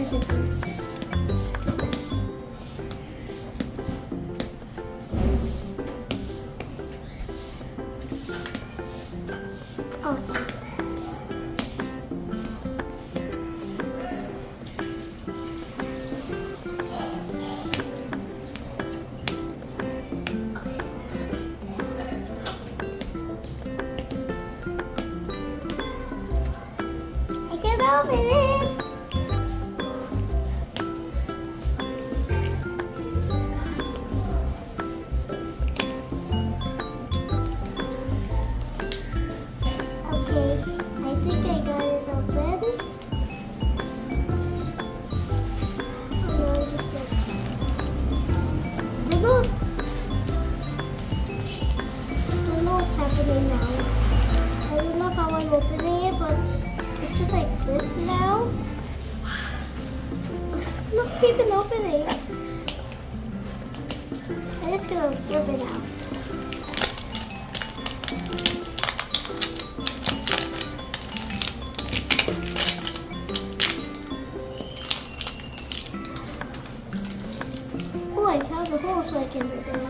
zipper. Oh. I can open it. Okay, I think I got it open. Oh no, just like the notes. I don't know what's happening now. I don't know how I'm opening it, but it's just like this now. It's not even opening. I'm just gonna rip it out. Oh, I found the hole so I can rip it out.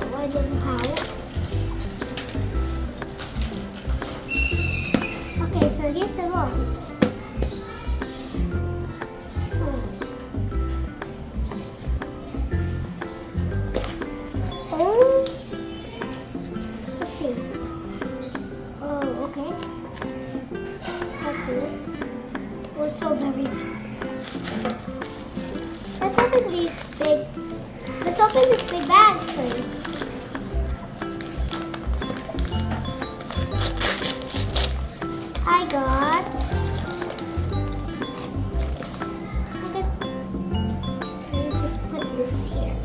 Oh, I don't know how. Okay, so here's the hole. Oh, let's see. Oh, okay. Like this. Oh, it's so very. Let's open these big. Let's open this big bag first. I got. Let me just put this here.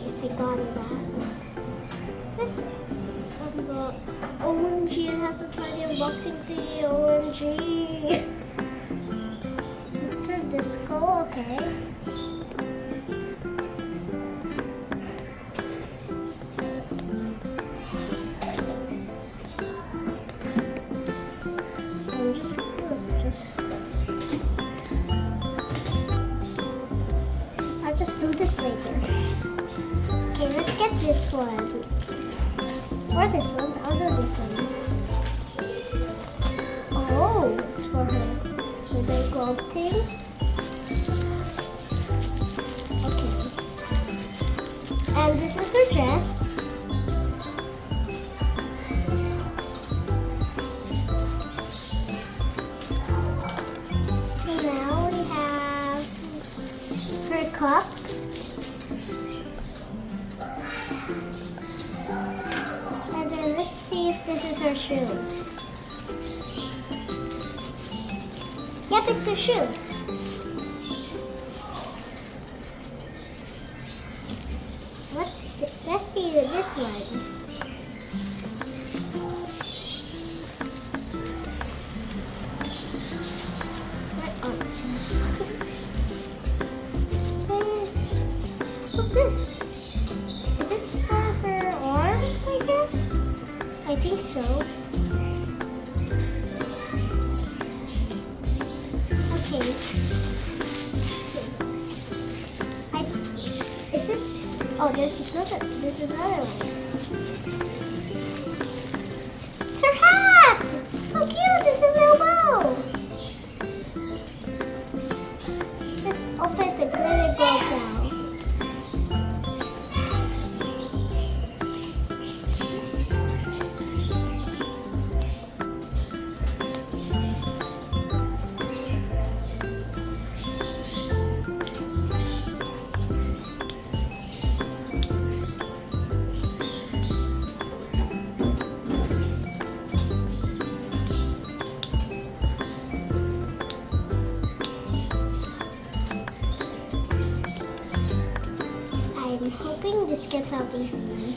Yes, I got it back. This OMG, it has a tiny unboxing thingy. OMG. Turn disco, okay. I'll just do this later. Okay, let's get this one. Or this one. I'll do this one. Oh, it's for her. With a gold thing. Okay. And this is her dress. So now we have her cup. And then let's see if this is her shoes. Yep, it's her shoes. Let's see this one. What's this? Is this for her arms, I guess? I think so. Okay. Is this? Oh, there's another one. It's her hat! So cute! It's a little bow! Let's open the glitter glove now.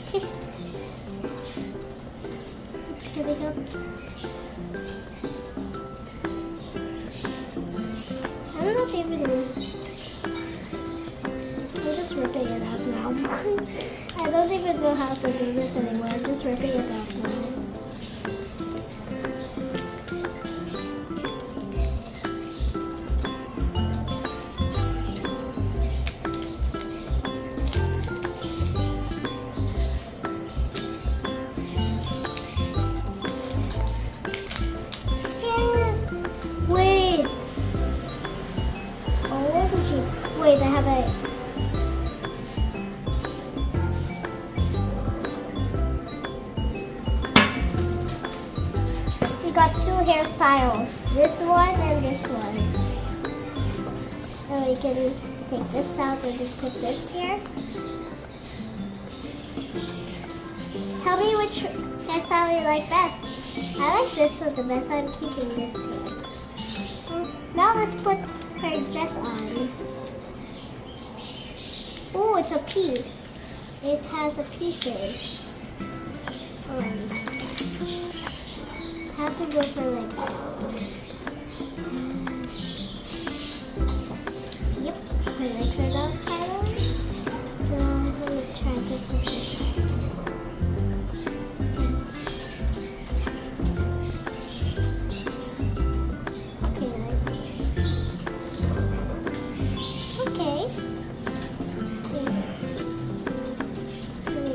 Okay. It's getting up. I don't know if even I'm just ripping it out now. I don't even know how to do this anymore. I'm just ripping it out now. Wait, I have a... We got two hairstyles. This one and this one. And we can take this out and just put this here. Tell me which hairstyle you like best. I like this one the best. I'm keeping this here. Now let's put her dress on. Oh, it's a piece. It has a pieces. Have to go for legs now. Yep, her legs are down kind of. So I'm gonna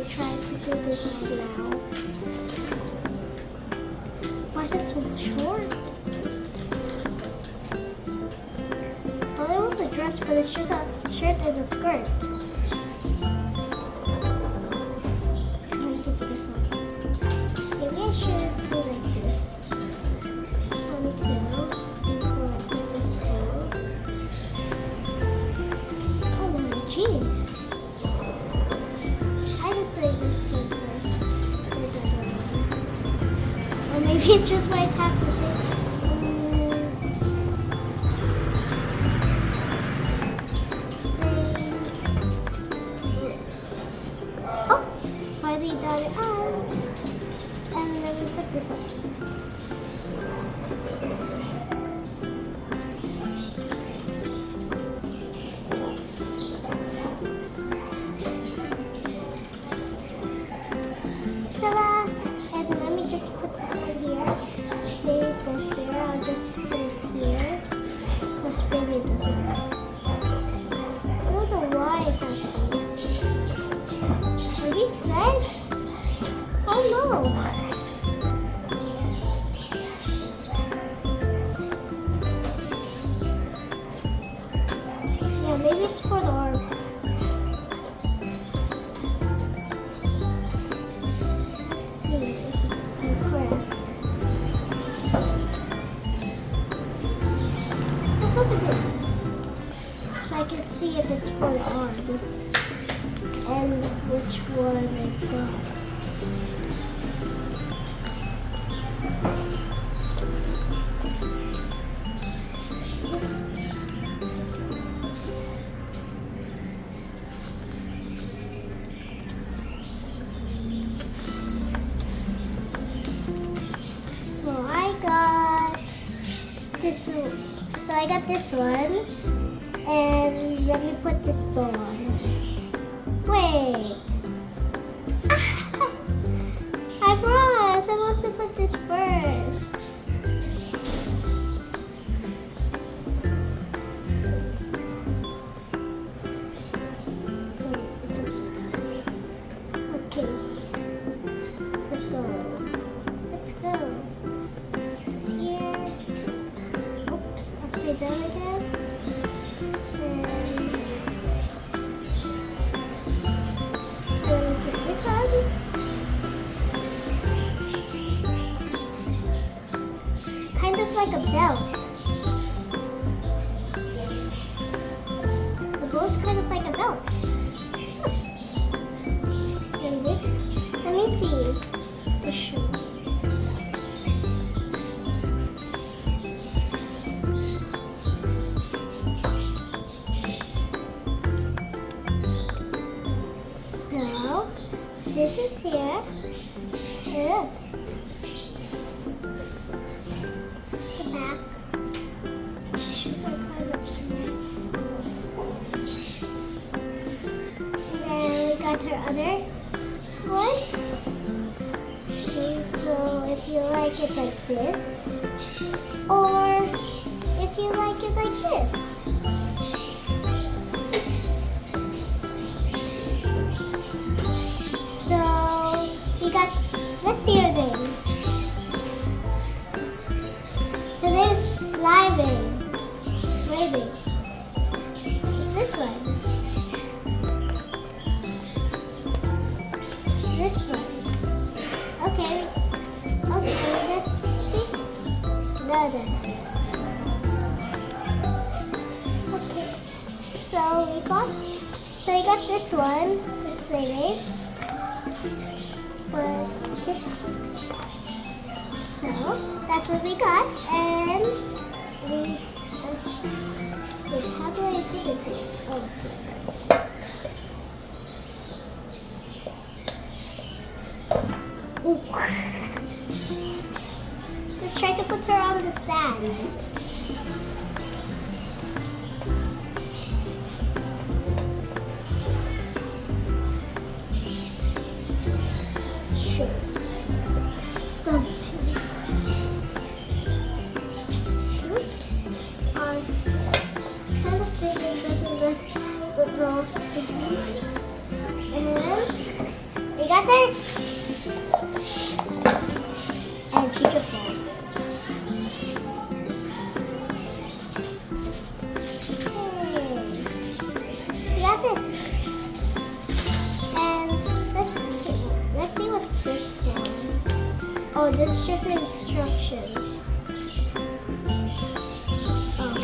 try to put this on. Now. Why is it so short? Well, it was a dress, but it's just a shirt and a skirt. Let me put this on. Maybe I should do like this. 1, 2. Put this on. Oh, gee. I just like this thing first. Or maybe it just might have to say. Oh, finally got it on. And then we put this on. Maybe it doesn't fit. I don't know why it has these. Are these legs? Oh no! Yeah, maybe it's for the arms. Let's see if it's correct. Look at this, so I can see if it's for the arms and which one it's not. So I got this one. So I got this one, and let me put this bow on. Wait. I'm wrong. I'm supposed to put this first. Okay. Let's go. Let's go. It's here. Upside down again. And put this on. It's kind of like a belt. The bow's kind of like a belt. And this, let me see the shoes. So, this this is here. Look. The back. These are kind of small. And then we got our other one. Okay, so if you like it like this, or if you like it like this. So we got this earring. So there's sliding, waving. It's this one. It's this one. Okay. Okay, let's see the others. Okay. So we got this one, this lady. But this, so that's what we got, and we wait, how do I put it here? Oh, it's here. Ooh. Let's try to put her on the stand. Sure. Stop. Shoes are kind of big and doesn't look sticky. And we got there. And she just won. Hey. We got this. And let's see what's this for. Oh, this is just instructions. Oh.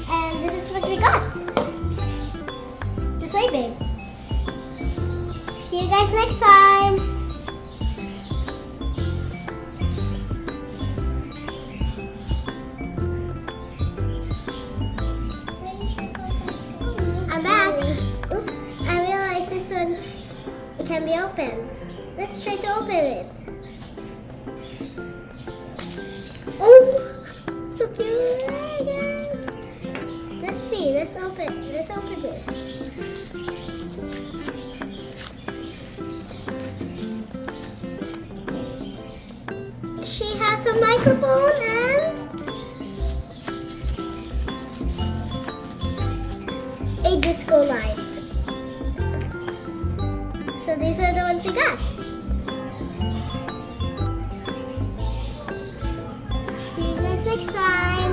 And this is what we got. The sleigh babe. See you guys next time. I'm back. Oops, I realized this one, it can be open. Let's try to open it. Oh, so cute. Let's see, let's open this. She has a microphone and a disco light. So these are the ones we got. See you guys next time.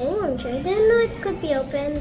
Oh, I'm sure I didn't know it could be open.